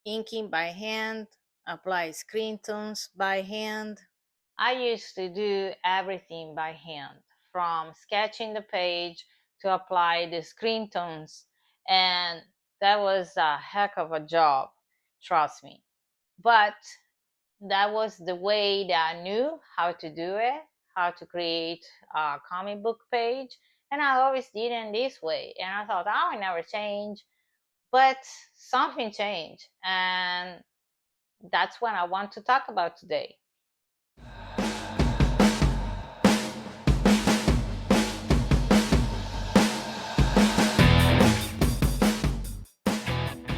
inking by hand, apply screen tones by hand. I used to do everything by hand, from sketching the page to apply the screen tones, and that was a heck of a job, trust me. But that was the way that I knew how to do it, how to create a comic book page, and I always did it this way. And I thought, I will never change, but something changed, and that's what I want to talk about today.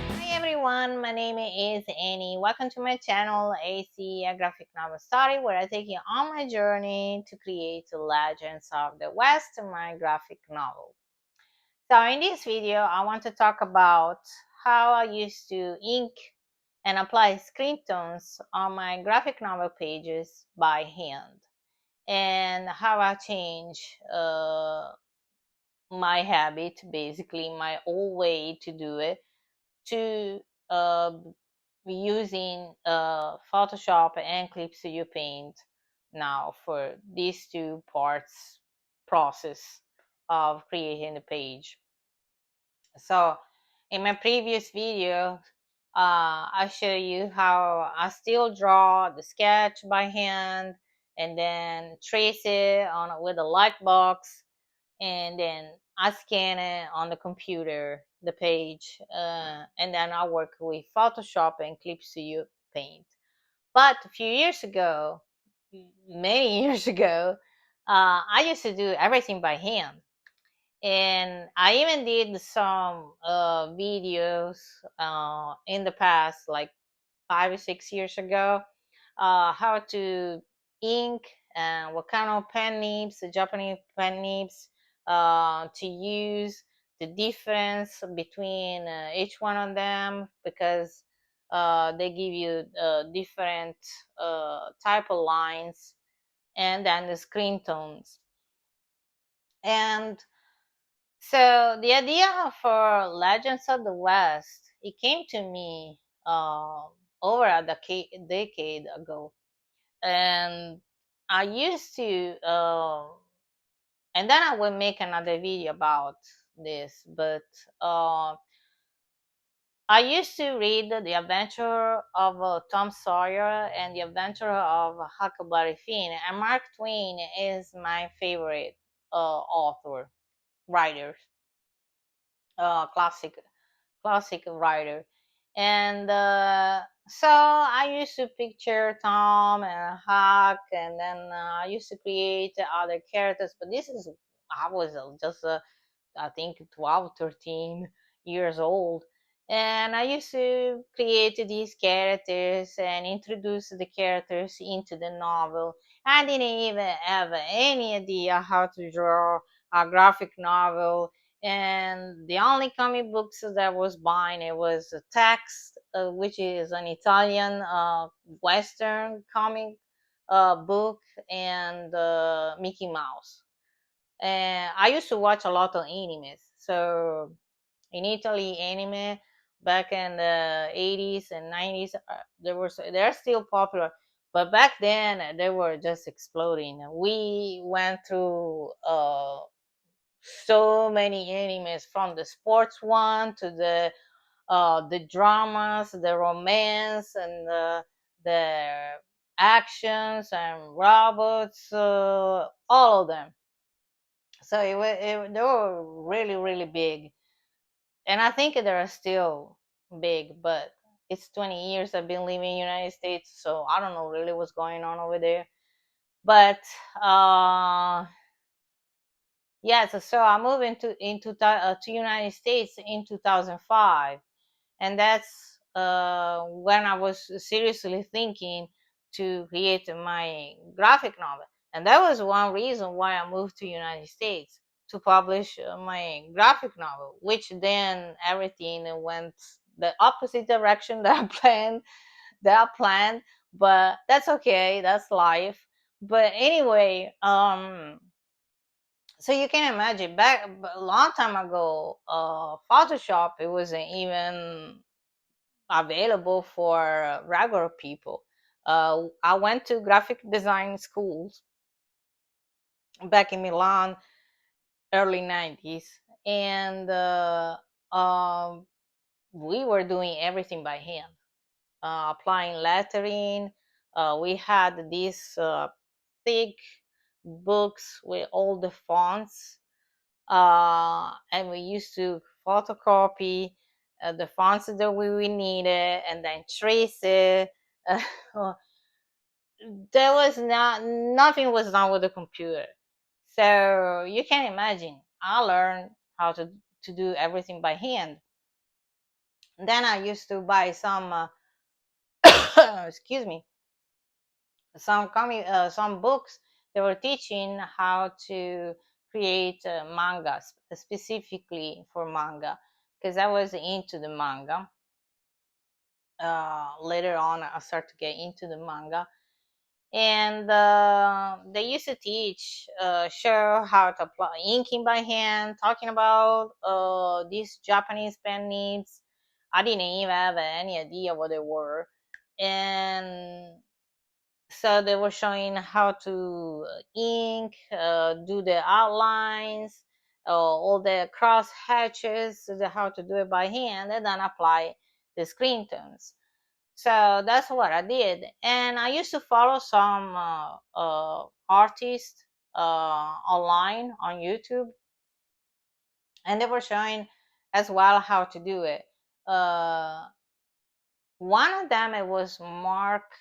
Hi everyone, my name is Annie. Welcome to my channel, AC, a graphic novel story, where I take you on my journey to create the Legends of the West, my graphic novel. So in this video, I want to talk about how I used to ink and apply screen tones on my graphic novel pages by hand, and how I change my habit, basically my old way to do it, to uh, using Photoshop and Clip Studio Paint now for these two parts process of creating the page. So in my previous video, I show you how I still draw the sketch by hand and then trace it on with a light box, and then I scan it on the computer, the page, and then I work with Photoshop and Clip Studio Paint. But a few years ago, many years ago, I used to do everything by hand. And I even did some videos in the past, like 5 or 6 years ago, how to ink and what kind of pen nibs, the Japanese pen nibs, to use, the difference between each one of them, because they give you different type of lines, and then the screen tones. And so the idea for Legends of the West, it came to me over a decade ago, and I used to, and then I will make another video about this. But uh, I used to read The Adventure of Tom Sawyer and The Adventure of Huckleberry Finn, and Mark Twain is my favorite author, writer, classic writer. And so I used to picture Tom and Huck, and then I used to create other characters. But this is, I was just I think 12, 13 years old, and I used to create these characters and introduce the characters into the novel. I didn't even have any idea how to draw a graphic novel, and the only comic books that I was buying, it was a Text, which is an Italian Western comic book, and Mickey Mouse. And I used to watch a lot of animes. So in Italy, anime back in the 80s and 90s, they're still popular. But back then, they were just exploding. We went through so many animes, from the sports one to the dramas, the romance, and the actions and robots, all of them. So they were really, really big, and I think they're still big. But it's 20 years I've been living in the United States, so I don't know really what's going on over there. But uh, yes, so I moved to United States in 2005, and that's when I was seriously thinking to create my graphic novel. And that was one reason why I moved to United States, to publish my graphic novel, which then everything went the opposite direction that I planned. But that's okay, that's life. But anyway, so you can imagine, back a long time ago, Photoshop, it wasn't even available for regular people. I went to graphic design schools back in Milan, early 90s, and um, we were doing everything by hand, applying lettering. We had these thick books with all the fonts, and we used to photocopy the fonts that we needed and then trace it. There was nothing was done with the computer, so you can imagine I learned how to do everything by hand. Then I used to buy some excuse me, some books that were teaching how to create manga, specifically for manga, because I was into the manga. Later on I started to get into the manga, and they used to teach, show how to apply inking by hand, talking about these Japanese pen nibs. I didn't even have any idea what they were, and so they were showing how to ink, do the outlines, all the cross hatches, how to do it by hand, and then apply the screen tones. So that's what I did, and I used to follow some artists online on YouTube, and they were showing as well how to do it. Uh, One of them, it was Mark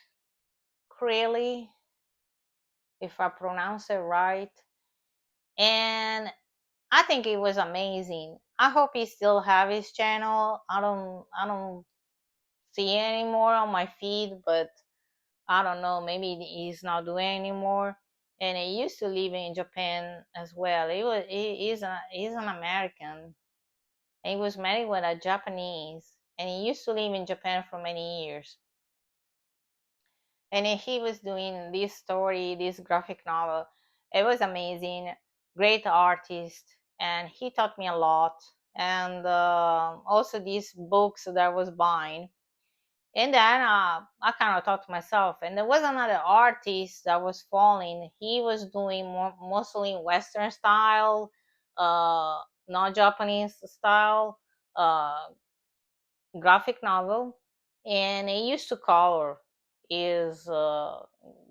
Crilly, if I pronounce it right, and I think it was amazing. I hope he still have his channel. I don't see it anymore on my feed, but I don't know, maybe he's not doing anymore. And he used to live in Japan as well. He's an American. And he was married with a Japanese, and he used to live in Japan for many years. And he was doing this story, this graphic novel. It was amazing, great artist, and he taught me a lot. And also these books that I was buying. And then I kind of thought to myself, and there was another artist that was following. He was doing mostly Western style, uh, not Japanese style, uh, graphic novel, and he used to color his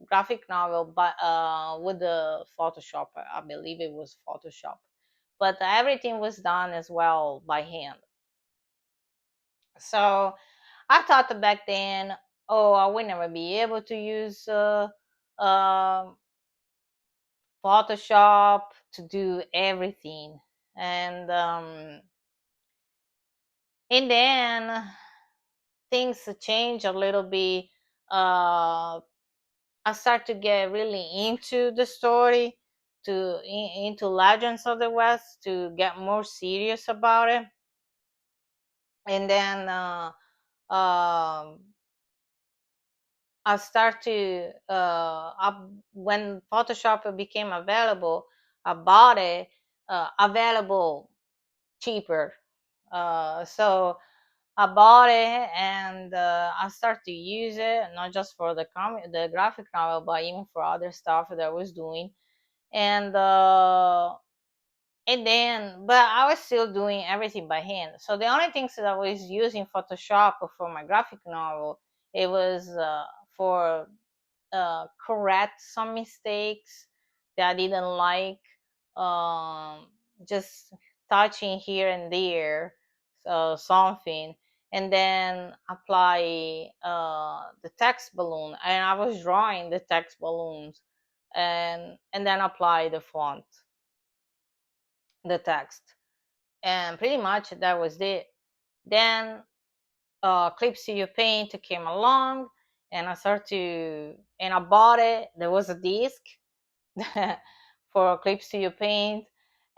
graphic novel, but with the Photoshop. I believe it was Photoshop, but everything was done as well by hand. So I thought back then, oh, I would never be able to use uh, Photoshop to do everything, and then things change a little bit. I start to get really into the story, into Legends of the West, to get more serious about it, and then I start to when Photoshop became available, I bought it available cheaper. So I bought it, and I start to use it not just for the graphic novel, but even for other stuff that I was doing. And but I was still doing everything by hand. So the only things that I was using Photoshop for my graphic novel, it was for correct some mistakes that I didn't like, um, just touching here and there, so something, and then apply the text balloon. And I was drawing the text balloons, and then apply the font, the text, and pretty much that was it. Then Clips to Your Paint came along, and I bought it. There was a disc for Clips to Your Paint,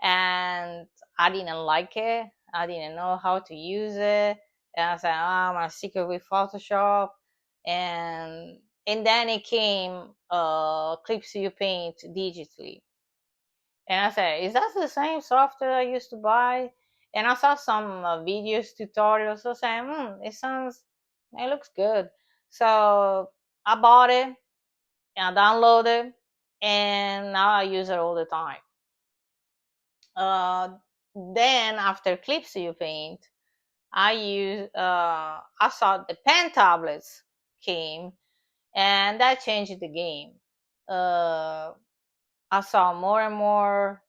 and I didn't like it. I didn't know how to use it, and I said, "Oh, I'm gonna stick it with Photoshop," and then it came Clips to Your Paint digitally, and I said, "Is that the same software I used to buy?" And I saw some videos, tutorials. So saying, "It sounds." It looks good. So I bought it and I downloaded it, and now I use it all the time. Uh, then after Clips You Paint, I saw the pen tablets came, and that changed the game. Uh, I saw more and more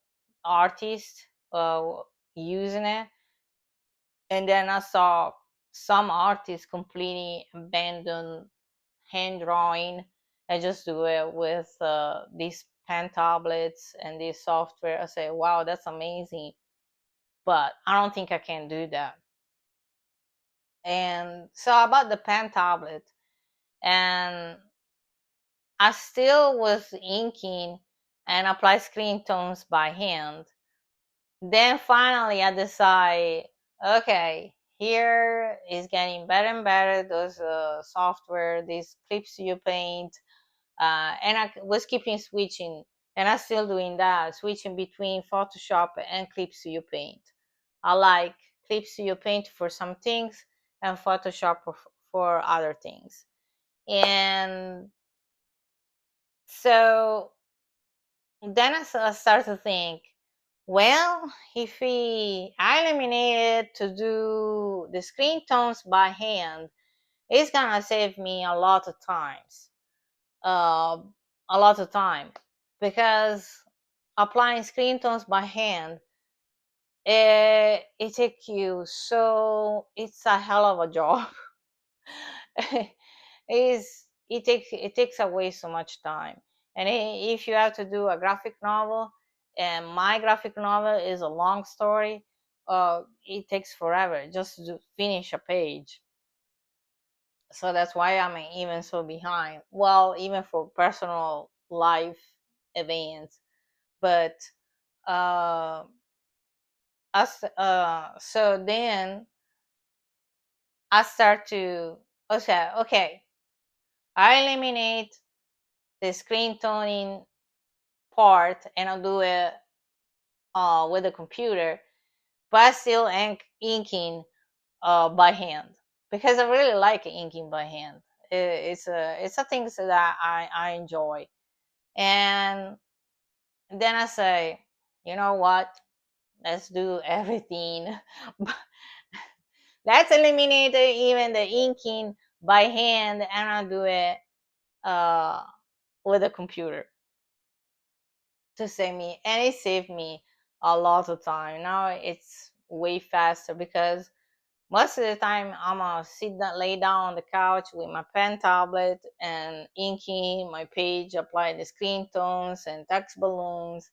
artists using it, and then I saw some artists completely abandon hand drawing and just do it with these pen tablets and this software. I say, wow, that's amazing, but I don't think I can do that. And so I bought the pen tablet, and I still was inking and apply screen tones by hand. Then finally I decide, okay, here is getting better and better. Those software, these Clips You Paint, and I was keeping switching, and I'm still doing that, switching between Photoshop and Clips You Paint. I like Clips You Paint for some things and Photoshop for other things. And so then I start to think, well, if I eliminated to do the screen tones by hand, it's gonna save me uh, a lot of time, because applying screen tones by hand, it takes you, so it's a hell of a job. It takes away so much time. And if you have to do a graphic novel, and my graphic novel is a long story, it takes forever just to finish a page. So that's why I'm even so behind, well, even for personal life events. But uh so then I start to, okay, I eliminate the screen toning part, and I'll do it with the computer, but I still inking by hand, because I really like inking by hand. It's a thing that I enjoy. And then I say, you know what? Let's do everything. Let's eliminate even the inking by hand, and I'll do it uh, with a computer to save me, and it saved me a lot of time. Now it's way faster, because most of the time I'm gonna lay down on the couch with my pen tablet and inking my page, apply the screen tones and text balloons,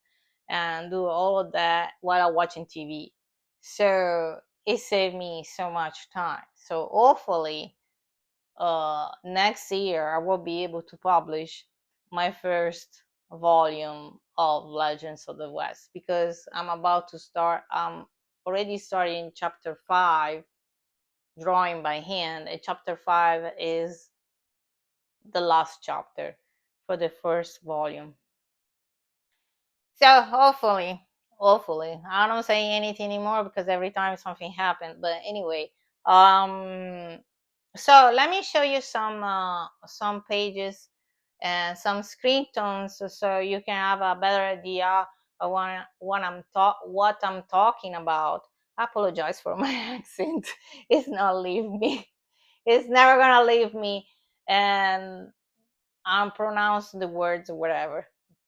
and do all of that while I'm watching TV. So it saved me so much time. So hopefully, next year I will be able to publish my first volume of Legends of the West, because I'm about to start. I'm already starting chapter 5, drawing by hand, and chapter 5 is the last chapter for the first volume. So hopefully, I don't say anything anymore, because every time something happens. But anyway, um, so let me show you some pages and some screen tones, so you can have a better idea of what I'm talking about. I apologize for my accent. It's not leave me. It's never gonna leave me, and I'm pronouncing the words or whatever.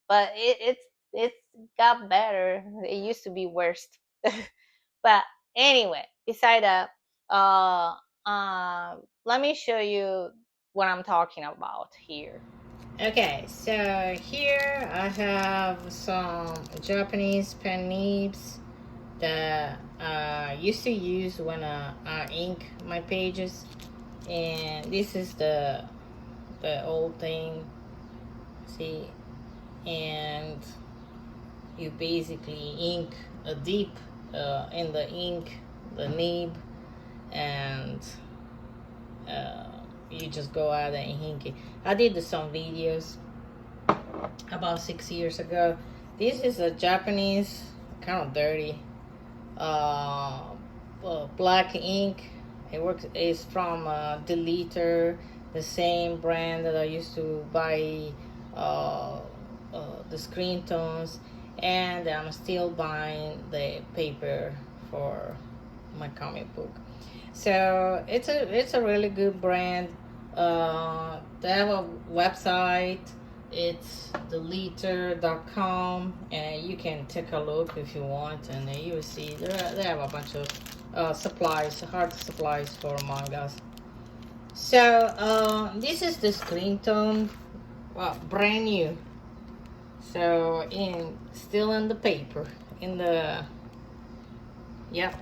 But it's got better. It used to be worst. But anyway, beside that, uh, let me show you what I'm talking about here. Okay, so here I have some Japanese pen nibs that I used to use when I ink my pages, and this is the old thing. See, and you basically ink a deep in the ink, the nib, and uh, you just go out and ink it. I did some videos about 6 years ago. This is a Japanese, kind of dirty, black ink, It works. It's from Deleter, the same brand that I used to buy uh, the screen tones, and I'm still buying the paper for my comic book. So it's a really good brand. They have a website. It's deleter.com, and you can take a look if you want, and you will see they have a bunch of supplies, hard supplies for mangas. So this is the screen tone, brand new. So still in the paper, in the yep.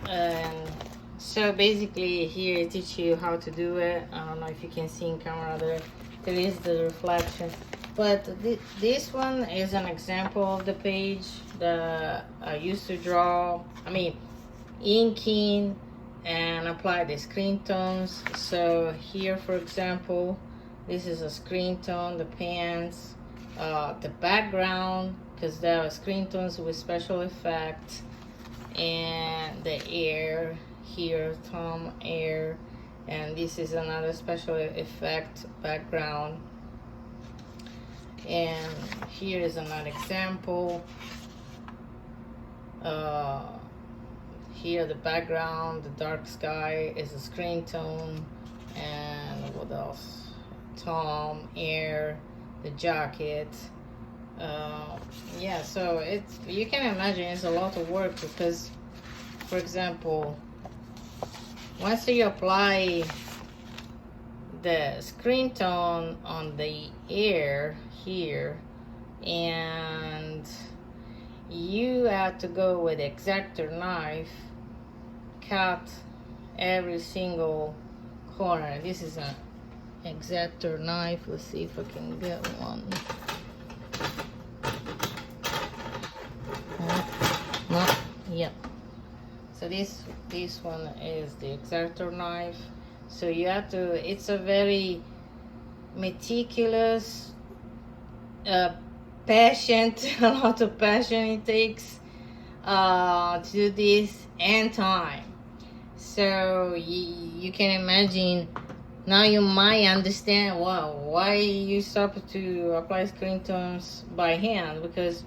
And so basically here it teach you how to do it. I don't know if you can see in camera there. There is the reflection. But this one is an example of the page that I used to draw. I mean, inking and apply the screen tones. So here, for example, this is a screen tone, the pants, the background, because there are screen tones with special effects, and the air here, Tom air, and this is another special effect background. And here is another example. Here the background, the dark sky is a screen tone, and what else? Tom, air, the jacket. Yeah, so you can imagine it's a lot of work because, for example, once you apply the screen tone on the air here, and you have to go with the X-Acto knife, cut every single corner. This is an X-Acto knife. Let's see if I can get one. No, yep. So this one is the X-Acto knife. So you have to, it's a very meticulous, patient, a lot of passion it takes to do this, and time. So you can imagine, now you might understand why you stop to apply screen tones by hand, because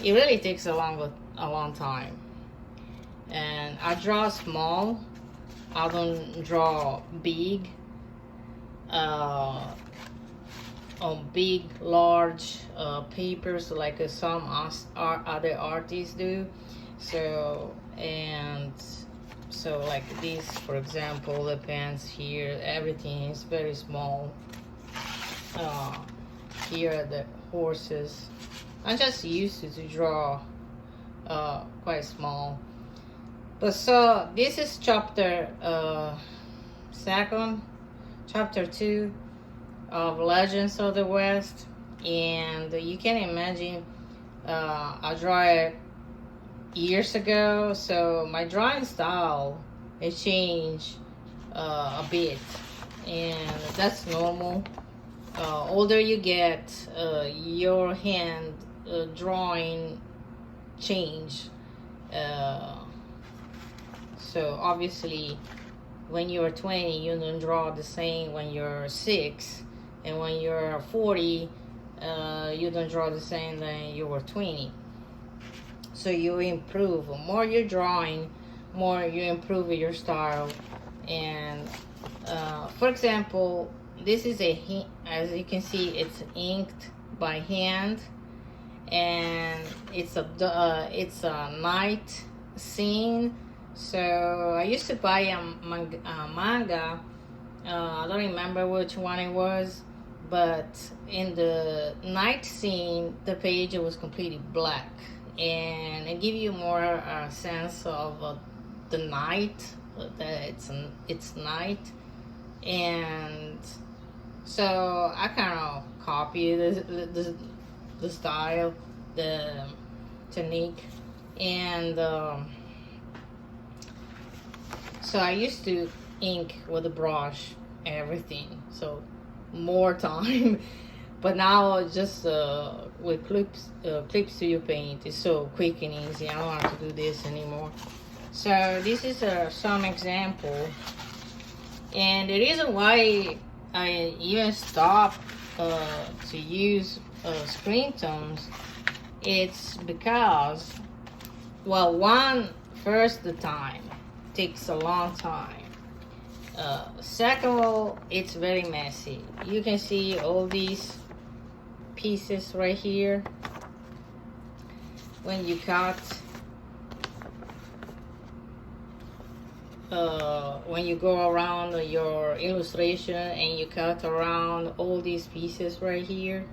it really takes a long time. And I draw small, I don't draw big, on big, large papers like some other artists do. So, like this, for example, the pants here, everything is very small. Here the horses. I'm just used to draw quite small. But so this is chapter chapter 2 of Legends of the West, and you can imagine I draw it years ago, so my drawing style it changed a bit, and that's normal. Older you get, your hand drawing change. So obviously when you're 20 you don't draw the same when you're 6, and when you're 40 you don't draw the same than you were 20. So you improve. More you're drawing, more you improve your style. And for example, this is as you can see, it's inked by hand, and it's a night scene. So I used to buy a manga. I don't remember which one it was, but in the night scene, the page was completely black, and it gives you more sense of the night, that it's night. And so I kind of copy the style, the technique, and so I used to ink with a brush, everything, so more time. But now just with Clip Studio Paint, it's so quick and easy. I don't have to do this anymore. So this is some example And the reason why I even stopped to use screen tones, it's because, well, one, first, the time takes a long time. Second of all, it's very messy. You can see all these pieces right here. When you cut, when you go around your illustration and you cut around all these pieces right here,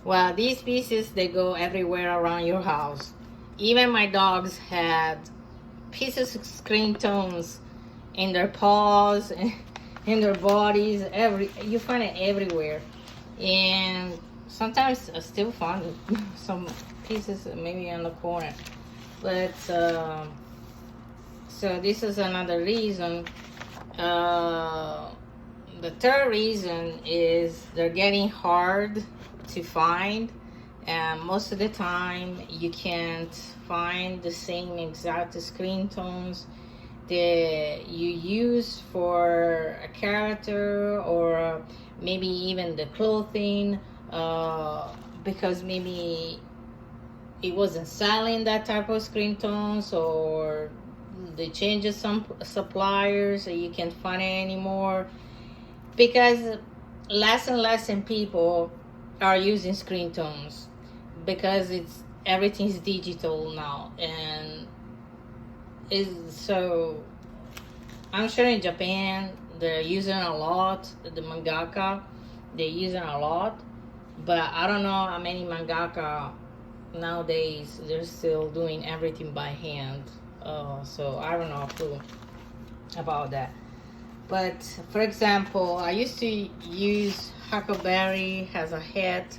well, these pieces, they go everywhere around your house. Even my dogs had pieces of screen tones in their paws, in their bodies. You find it everywhere. And sometimes I still find some pieces maybe in the corner. But so this is another reason. The third reason is they're getting hard to find, and most of the time you can't find the same exact screen tones that you use for a character, or maybe even the clothing, because maybe it wasn't selling that type of screen tones, or they changed some suppliers so you can't find it anymore, because less and less people are using screen tones, because everything's digital now. And so I'm sure in Japan they're using a lot, the mangaka, they're using a lot, but I don't know how many mangaka nowadays they're still doing everything by hand. So I don't know a clue about that. But for example, I used to use Huckleberry as a hat,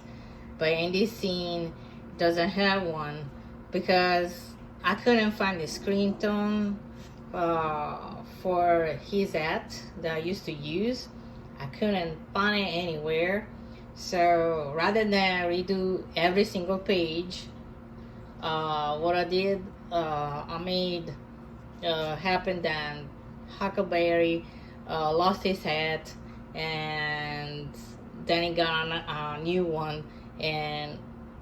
but in this scene doesn't have one because I couldn't find the screen tone for his hat that I used to use. I couldn't find it anywhere. So rather than redo every single page, what I did, I made happen that Huckleberry lost his hat, and then he got a new one, and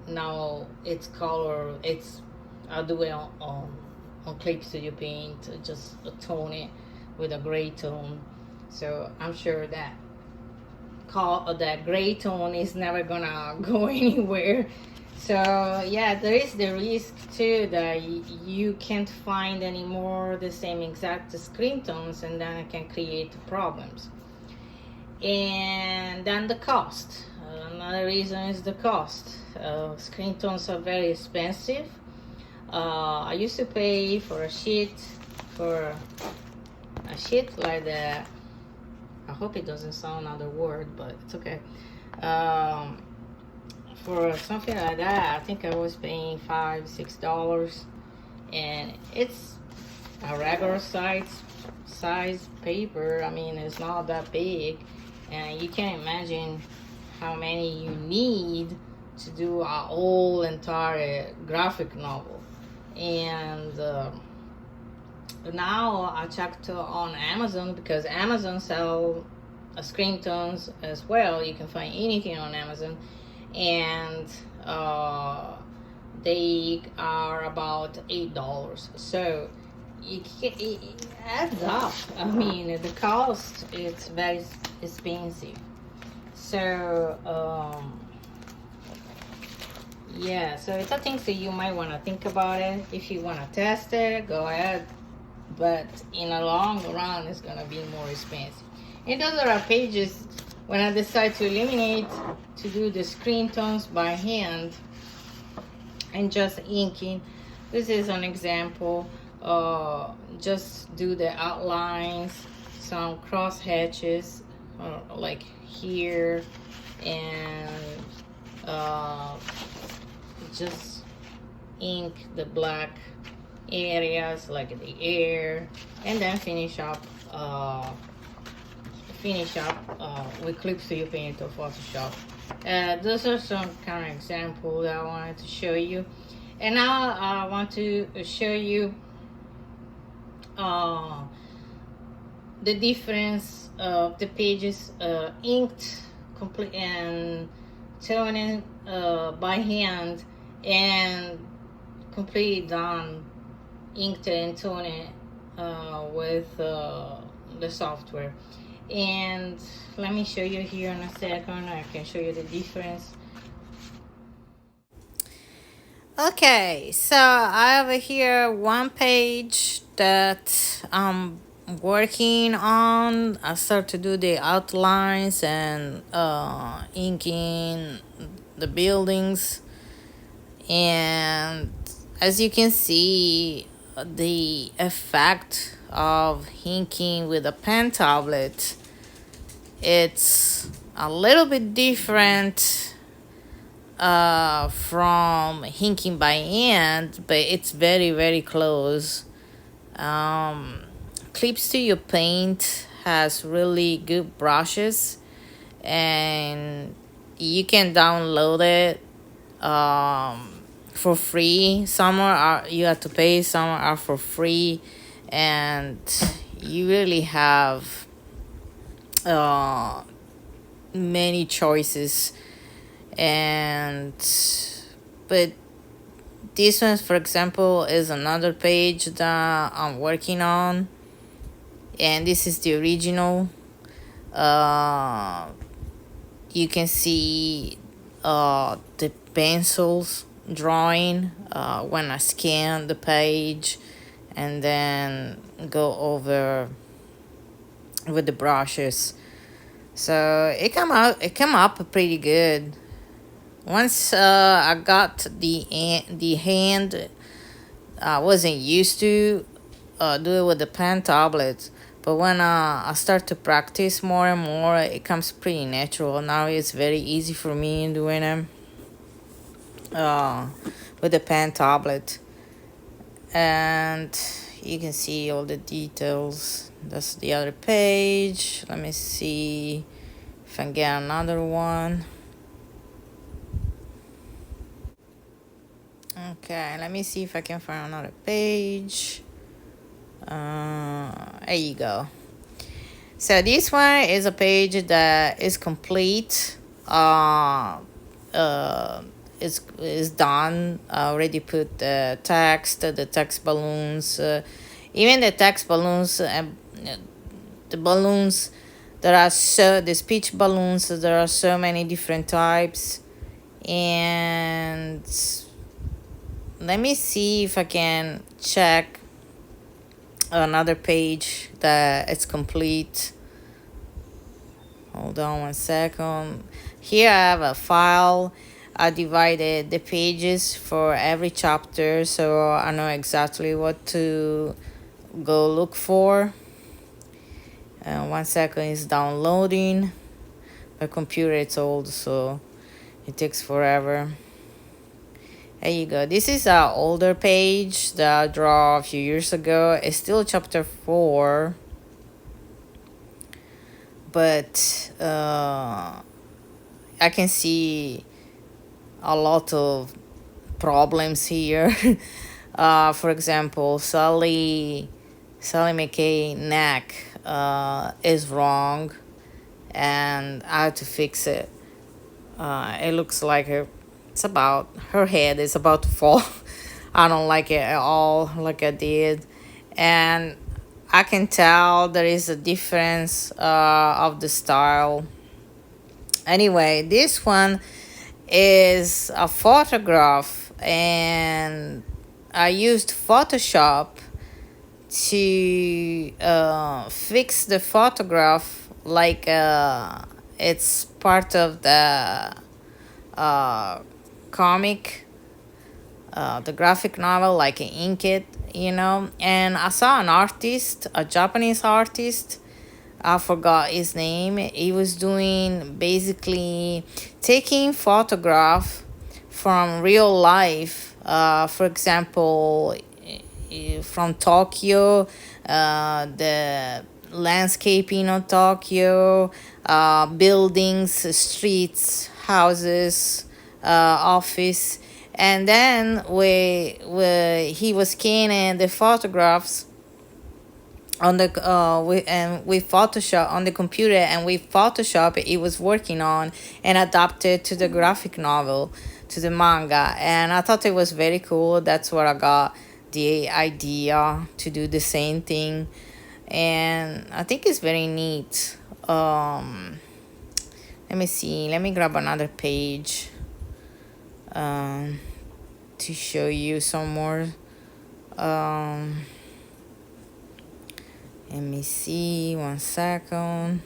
now it's color. I'll do it on Clip Studio Paint, just tone it with a gray tone. So I'm sure that that gray tone is never gonna go anywhere. So yeah, there is the risk too that you can't find anymore the same exact screen tones, and then it can create problems. And then the cost. Another reason is the cost. Screen tones are very expensive. I used to pay for a sheet like that. I hope it doesn't sound another word, but it's okay. For something like that, I think I was paying $5-6, and it's a regular size paper. I mean, it's not that big, and you can't imagine how many you need to do a whole entire graphic novel. And now I checked on Amazon, because Amazon sell screen tones as well. You can find anything on Amazon, and they are about $8. So it adds up. I mean, the cost is very expensive. So yeah, so it's a thing that you might want to think about it. If you want to test it, go ahead, but in the long run it's gonna be more expensive. And those are our pages when I decide to eliminate, to do the screen tones by hand and just inking. This is an example. Just do the outlines, some cross hatches like here, and just ink the black areas like the air, and then finish up with Clip Studio Paint or Photoshop. Those are some kind of examples that I wanted to show you. And now I want to show you the difference of the pages inked complete and toning by hand, and completely done inked and toned with the software. And let me show you here in a second. I can show you the difference. Okay, so I have here one page that I'm working on. I start to do the outlines and inking the buildings, and as you can see, the effect of inking with a pen tablet, it's a little bit different from inking by hand, but it's very, very close. um, Clips to Your Paint has really good brushes, and you can download it for free. Some are you have to pay, some are for free, and you really have uh, many choices. And but this one, for example, is another page that I'm working on, and this is the original. uh you can see the pencils drawing when I scan the page and then go over with the brushes. So it come up pretty good. Once I got the hand, I wasn't used to do it with the pen tablet. But when I start to practice more and more, it comes pretty natural. Now it's very easy for me doing it uh, with the pen tablet. And you can see all the details. That's the other page. Let me see if I can get another one. Okay, let me see if I can find another page. There you go. So this one is a page that is complete. Uh, is done. I already put the text balloons, even the text balloons, the balloons. The speech balloons. There are so many different types, and let me see if I can check another page that it's complete. Hold on one second. Here I have a file. I divided the pages for every chapter, so I know exactly what to go look for. 1 second is downloading. My computer is old, so it takes forever. There you go. This is an older page that I draw a few years ago. It's still chapter 4, but I can see a lot of problems here. For example, Sally McKay neck is wrong, and I had to fix it. It looks like her head is about to fall. I don't like it at all, like I did, and I can tell there is a difference of the style. Anyway, this one is a photograph, and I used Photoshop to fix the photograph like it's part of the uh, comic, the graphic novel, like ink it, And I saw an artist, a Japanese artist. I forgot his name. He was doing basically taking photograph from real life. For example, from Tokyo, the landscaping of Tokyo, buildings, streets, houses, office, and then he was scanning the photographs on the with Photoshop on the computer, and with Photoshop it was working on and adapted to the graphic novel, to the manga, and I thought it was very cool. That's where I got the idea to do the same thing, and I think it's very neat. Let me see. Let me grab another page um, to show you some more. Um, Let me see. 1 second.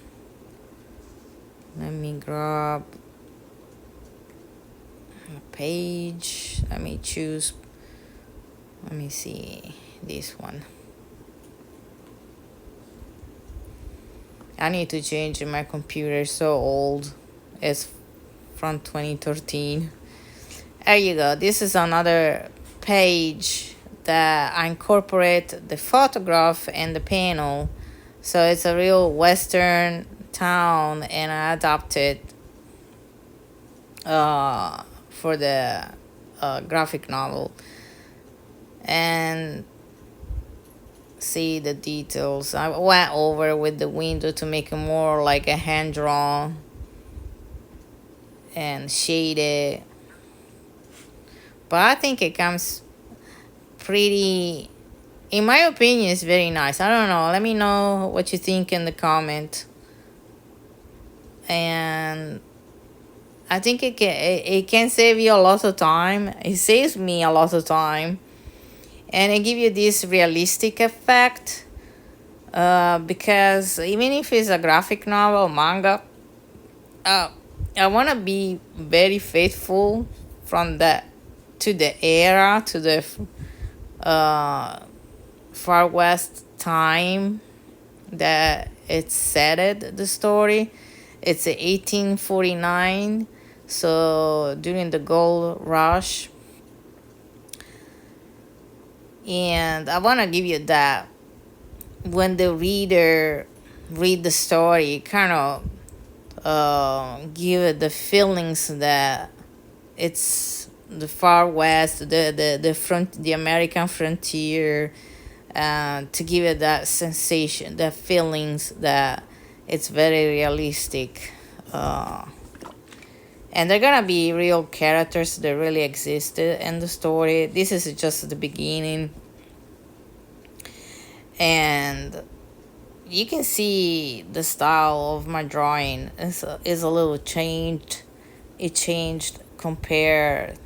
Let me grab a page. Let me choose. Let me see this one. I need to change my computer. So old. It's from 2013. There you go. This is another page that I incorporate the photograph and the panel. So it's a real Western town, and I adapted for the graphic novel. And see the details. I went over with the window to make it more like a hand drawn and shaded. But I think it comes pretty, in my opinion, it's very nice. I don't know. Let me know what you think in the comment. And I think it can save you a lot of time. It saves me a lot of time, and it give you this realistic effect. Because even if it's a graphic novel, manga, I want to be very faithful from that to the era, to the far west time that it's set the story. It's 1849, so during the gold rush. And I want to give you that when the reader read the story, kind of give it the feelings that it's the far west, the American frontier, to give it that sensation, that feelings that it's very realistic. And they're gonna be real characters that really existed in the story. This is just the beginning, and you can see the style of my drawing is a little changed. It changed compared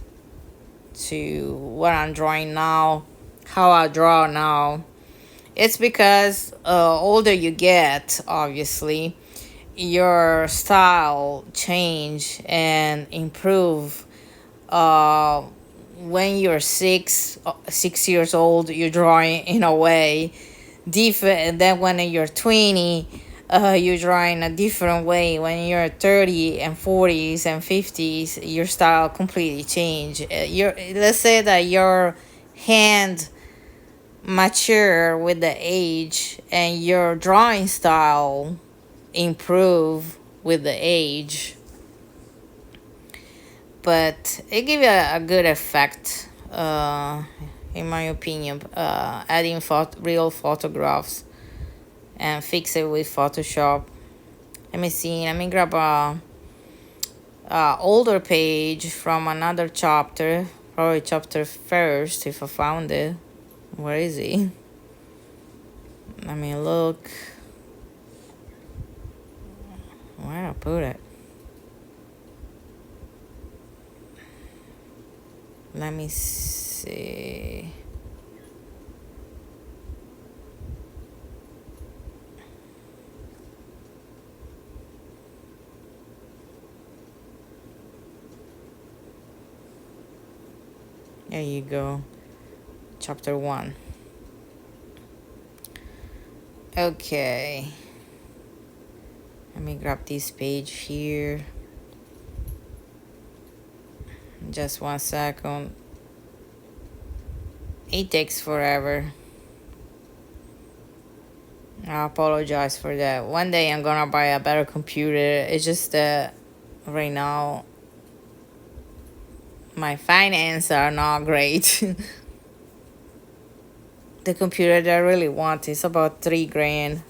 to what I'm drawing now, how I draw now. It's because older you get, obviously, your style change and improve. When you're 6 years old, you're drawing in a way different than when you're 20. You're drawing a different way. When you're 30 and 40s and 50s, your style completely change. Let's say that your hand mature with the age, and your drawing style improve with the age. But it give you a good effect, in my opinion. Adding real photographs and fix it with Photoshop. Let me see. Let me grab a older page from another chapter. Probably chapter first, if I found it. Where is he? Let me look. Where I put it? Let me see. There you go. Chapter 1. Okay. Let me grab this page here. Just 1 second. It takes forever. I apologize for that. One day I'm gonna buy a better computer. It's just that right now my finances are not great. the computer that I really want is about 3 grand,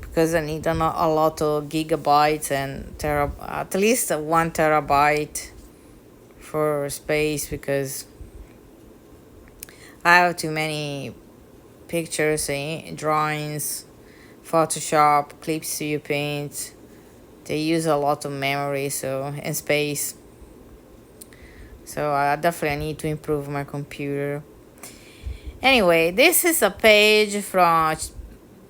because I need a lot of gigabytes and at least 1 terabyte for space, because I have too many pictures and drawings, Photoshop, Clip Studio Paint. They use a lot of memory, and space. So I definitely need to improve my computer. Anyway, this is a page from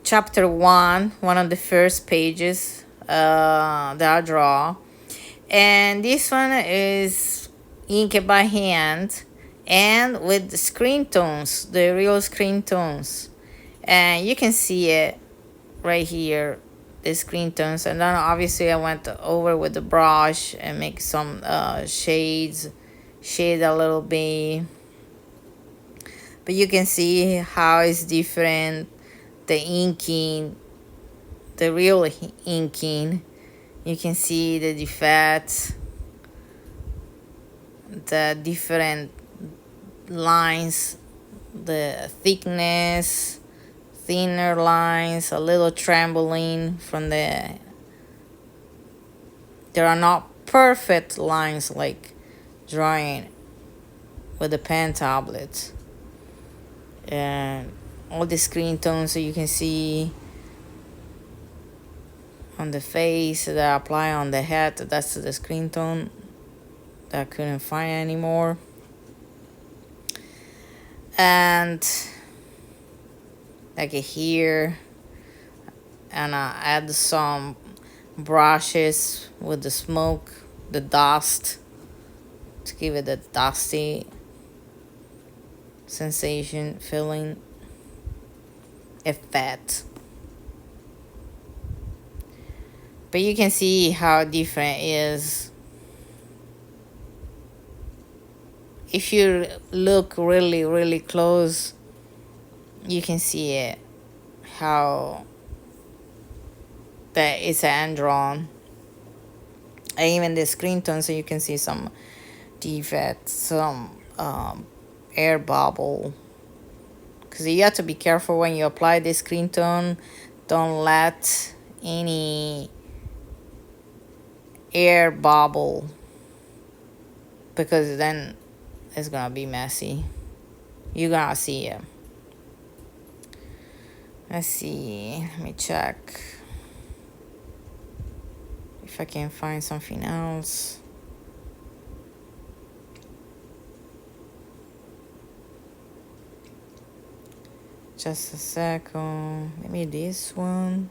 chapter 1, one of the first pages that I draw. And this one is inked by hand and with the screen tones, the real screen tones. And you can see it right here, the screen tones. And then obviously I went over with the brush and make some shade a little bit. But you can see how it's different, the inking, the real inking. You can see the defects, the different lines, the thickness, thinner lines, a little trembling from the... There are not perfect lines like drawing with the pen tablet. And all the screen tones that you can see on the face that I apply on the head, that's the screen tone that I couldn't find anymore. And like here, and I add some brushes with the smoke, the dust, to give it a dusty sensation, feeling, effect. But you can see how different it is. If you look really, really close, you can see it, how that it's hand drawn. And even the screen tone, so you can see some defects, some air bubble. Because you have to be careful when you apply the screen tone. Don't let any air bubble, because then it's gonna be messy. You're gonna see it. Let's see, let me check if I can find something else. Just a second. Maybe this one.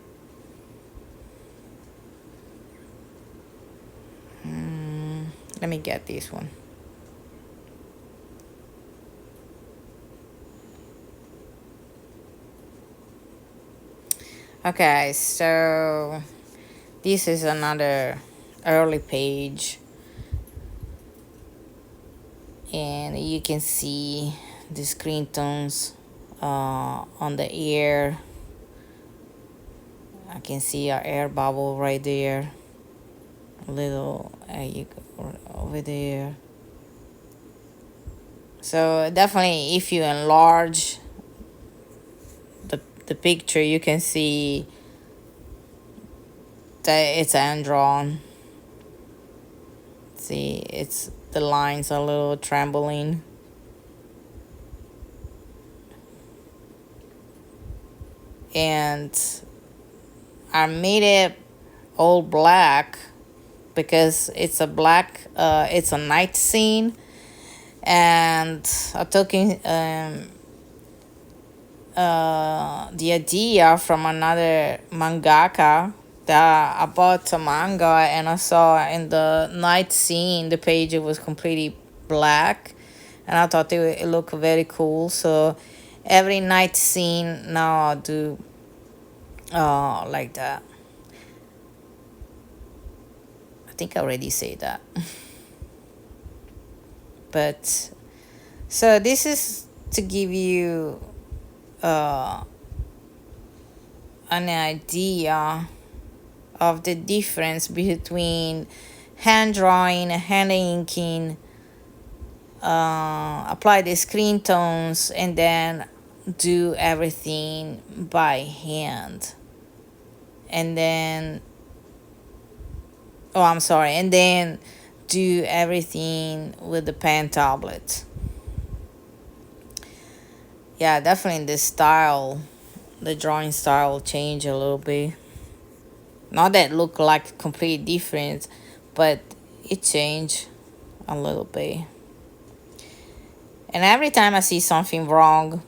Let me get this one. Okay, so this is another early page, and you can see the screen tones on the ear. I can see our air bubble right there, a little you go over there. So definitely, if you enlarge the picture, you can see that it's hand drawn. See, it's the lines are a little trembling. And I made it all black because it's a it's a night scene, and I took the idea from another mangaka that I bought a manga, and I saw in the night scene the page, it was completely black, and I thought it looked very cool. So every night scene now I do like that. I think I already say that. But so this is to give you an idea of the difference between hand drawing, hand inking, apply the screen tones, and then do everything by hand. And then, oh, I'm sorry, and then do everything with the pen tablet. Yeah, definitely the drawing style change a little bit. Not that look like complete different, but it changed a little bit. And every time I see something wrong,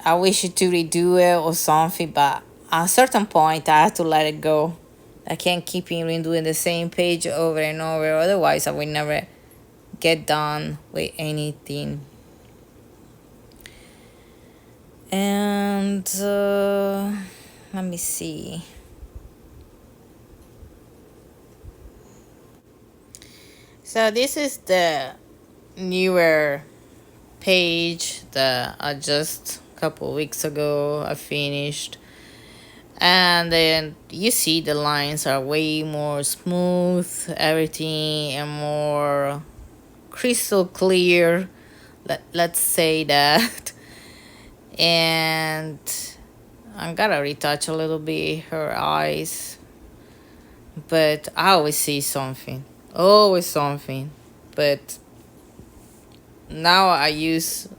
I wish to redo it or something, but at a certain point I have to let it go. I can't keep redoing the same page over and over, otherwise I will never get done with anything. And let me see. So this is the newer page that I just a couple weeks ago I finished. And then you see the lines are way more smooth, everything, and more crystal clear. Let's say that. And I'm gonna retouch a little bit her eyes, but I always see something, always something. But now I use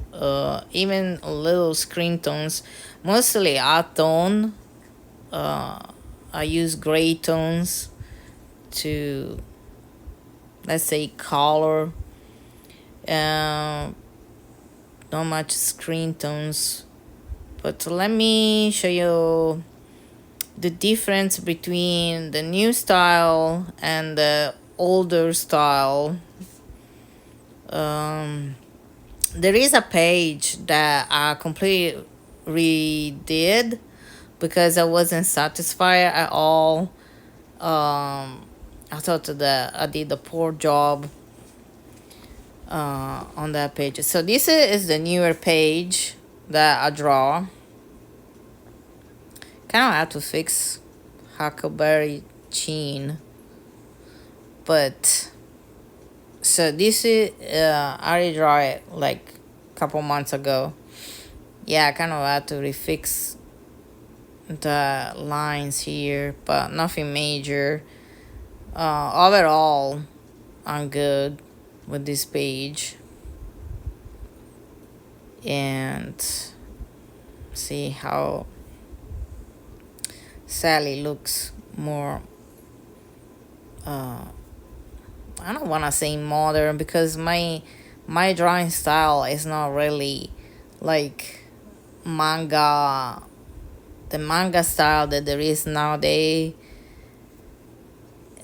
even little screen tones, mostly art tone. uh, I use gray tones to, let's say, color. uh, Not much screen tones, but let me show you the difference between the new style and the older style. um, there is a page that I completely redid because I wasn't satisfied at all. I thought that I did a poor job on that page. So this is the newer page that I draw. Kind of have to fix Huckleberry Chin, but so this is I already draw it like a couple months ago. Yeah, I kind of had to refix the lines here, but nothing major. Overall, I'm good with this page. And see how Sally looks more. I don't want to say modern because my drawing style is not really like manga, the manga style that there is nowadays.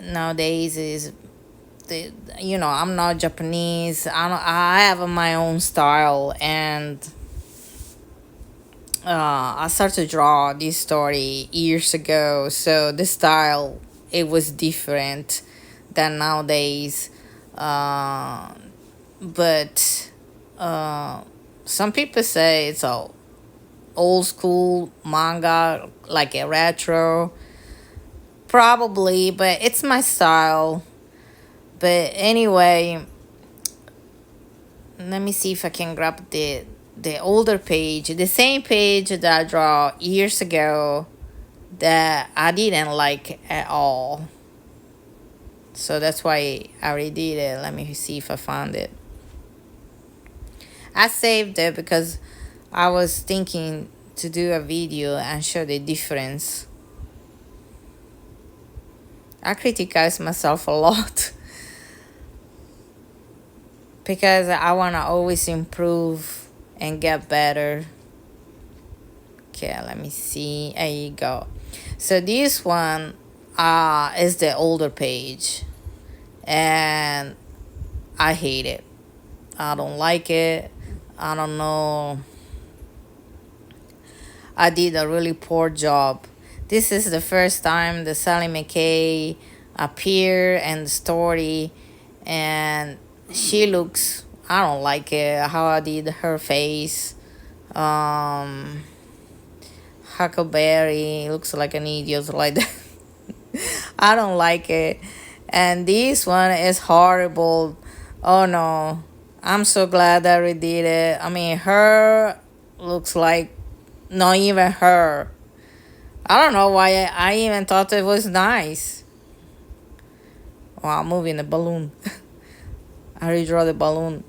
Nowadays is the, I'm not Japanese. I have my own style, and I started to draw this story years ago, so the style, it was different than nowadays. But some people say it's a old school manga, like a retro. Probably, but it's my style. But anyway, let me see if I can grab the older page, the same page that I draw years ago that I didn't like at all. So that's why I redid it. Let me see if I found it. I saved it because I was thinking to do a video and show the difference. I criticize myself a lot because I want to always improve and get better. Okay, let me see. There you go. So this one is the older page, and I hate it. I don't like it. I don't know. I did a really poor job. This is the first time the Sally McKay appear in the story, and she looks, I don't like it how I did her face. Huckleberry looks like an idiot like that. I don't like it. And this one is horrible. Oh no. I'm so glad that we did it. I mean, her looks like not even her. I don't know why I even thought it was nice. Well, I'm moving the balloon. I redraw the balloon.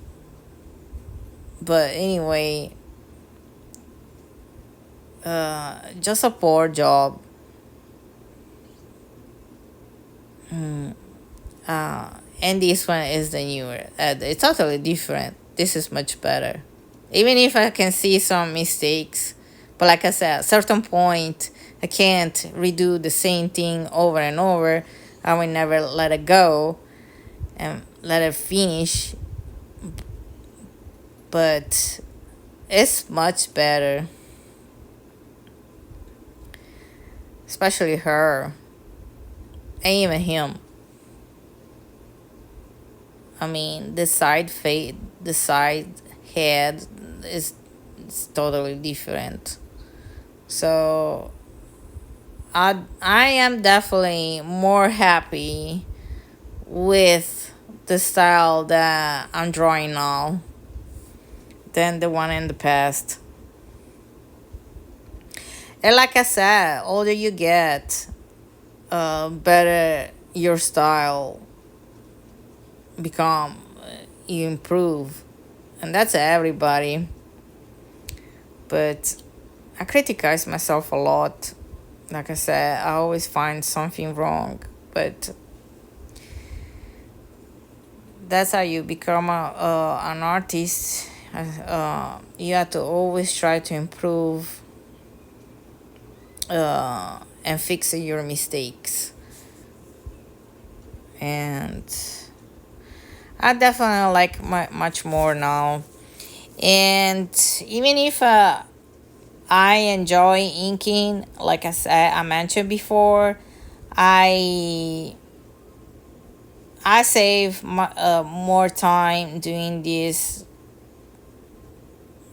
But anyway, just a poor job. And this one is the newer. It's totally different. This is much better. Even if I can see some mistakes, but like I said, at a certain point, I can't redo the same thing over and over. I will never let it go and let it finish. But it's much better, especially her and even him. I mean, the side head is totally different. So I am definitely more happy with the style that I'm drawing now than the one in the past. And like I said, older you get, better your style become. You improve, and that's everybody. But I criticize myself a lot. Like I said, I always find something wrong, but that's how you become an artist. You have to always try to improve, and fix your mistakes. And I definitely like much more now. And even if I enjoy inking, like I mentioned before, I I save more time doing this.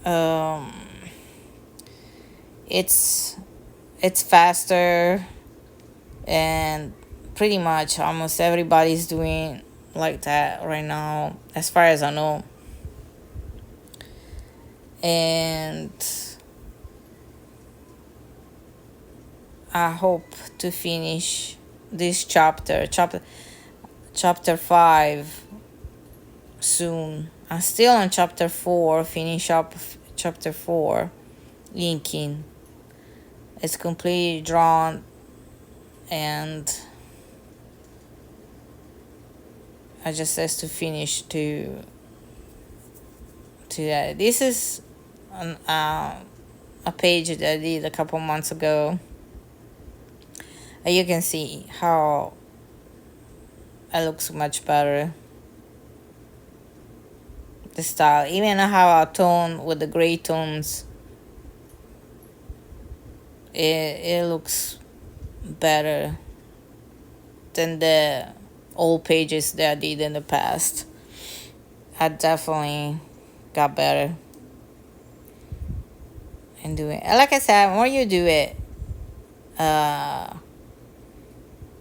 Um, it's it's faster, and pretty much almost everybody's doing like that right now, as far as I know. And I hope to finish this chapter 5 soon. I'm still on chapter 4, finish up chapter 4, inking. It's completely drawn, and I just has to finish to that. This is a page that I did a couple months ago. And you can see how it looks much better. The style, even how I tone with the gray tones, it looks better than the old pages that I did in the past. I definitely got better in doing it. Like I said, more you do it,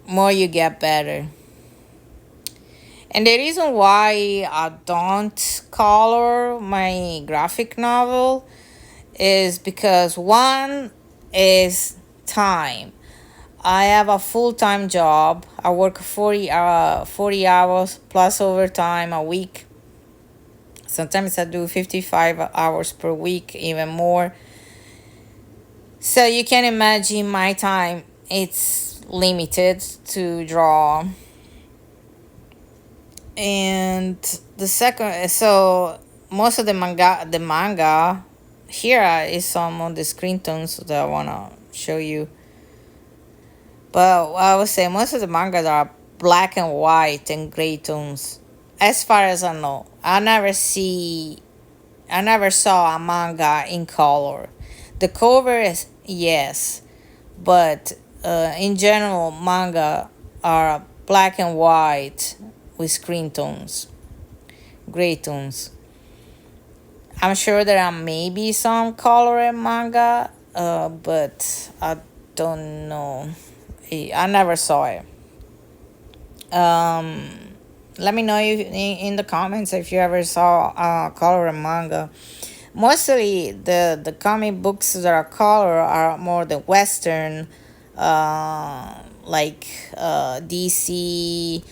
more you get better. And the reason why I don't color my graphic novel is because one is time. I have a full-time job. I work 40 hours plus overtime a week. Sometimes I do 55 hours per week, even more. So you can imagine my time, it's limited to draw. And the second, so most of the manga here is some of the screen tones that I want to show you. But I would say most of the mangas are black and white and gray tones, as far as I know. I never saw a manga in color. The cover is yes, but in general, manga are black and white with screen tones, gray tones. I'm sure there are maybe some color in manga, but I don't know. I never saw it. Um, Let me know in the comments if you ever saw color in manga. Mostly the comic books that are color are more the Western, like DC,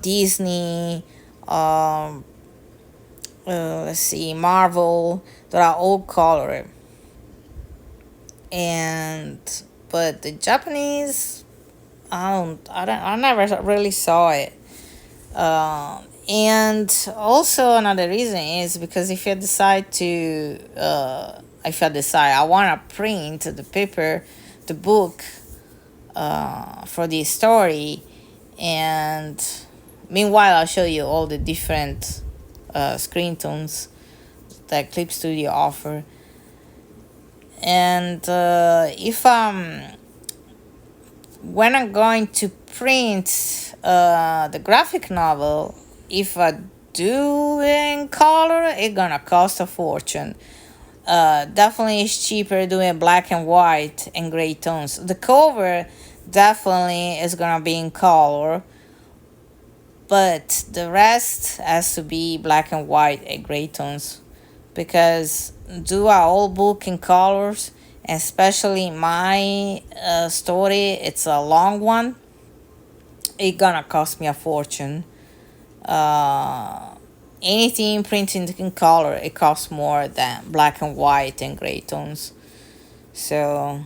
Disney, um, let's see, Marvel, that are all color. And but the Japanese, I never really saw it. And also another reason is because if I decide I want to print the paper, the book, for this story, and meanwhile I'll show you all the different screen tones that Clip Studio offer. And if when I'm going to print the graphic novel, if I do in color, it's gonna cost a fortune. Definitely it's cheaper doing black and white and gray tones. The cover definitely is gonna be in color, but the rest has to be black and white and gray tones, because do a whole book in colors, especially my story, it's a long one, it gonna cost me a fortune. Anything printed in color, it costs more than black and white and gray tones. So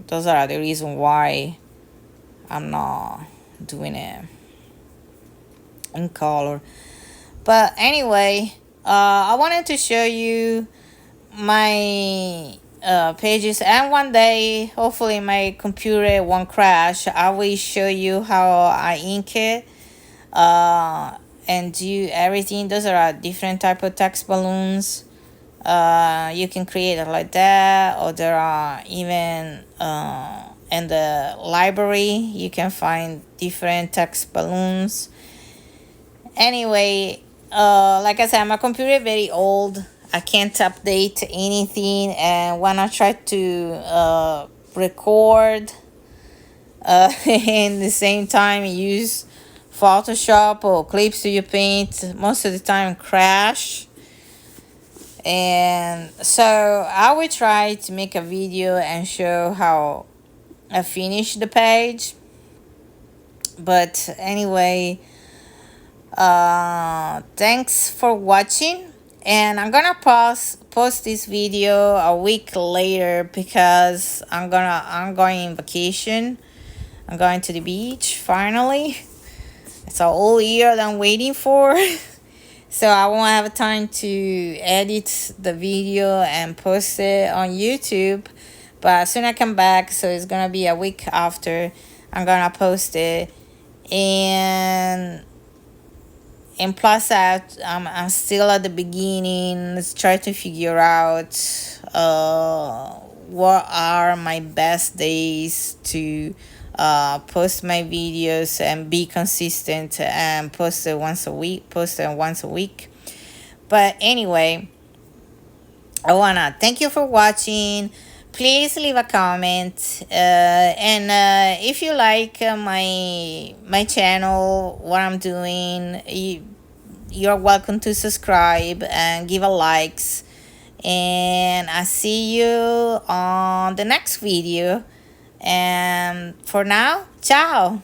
those are the reason why I'm not doing it in color. But anyway, I wanted to show you my pages, and one day hopefully my computer won't crash, I will show you how I ink it, and do everything. Those are different type of text balloons. You can create it like that, or there are even in the library you can find different text balloons. Anyway, like I said, my computer is very old. I can't update anything, and when I try to record in the same time use Photoshop or Clip Studio Paint, most of the time crash. And so I will try to make a video and show how I finish the page. But anyway, thanks for watching, and I'm gonna post this video a week later because I'm going on vacation. I'm going to the beach finally. It's a whole year that I'm waiting for. So I won't have time to edit the video and post it on YouTube. But as soon as I come back, so it's gonna be a week after, I'm gonna post it. And plus that, I'm still at the beginning. Let's try to figure out what are my best days to post my videos and be consistent and post it once a week. But anyway, I wanna thank you for watching. Please leave a comment, and if you like my channel, what I'm doing, you're welcome to subscribe and give a likes. And I see you on the next video. And for now, ciao.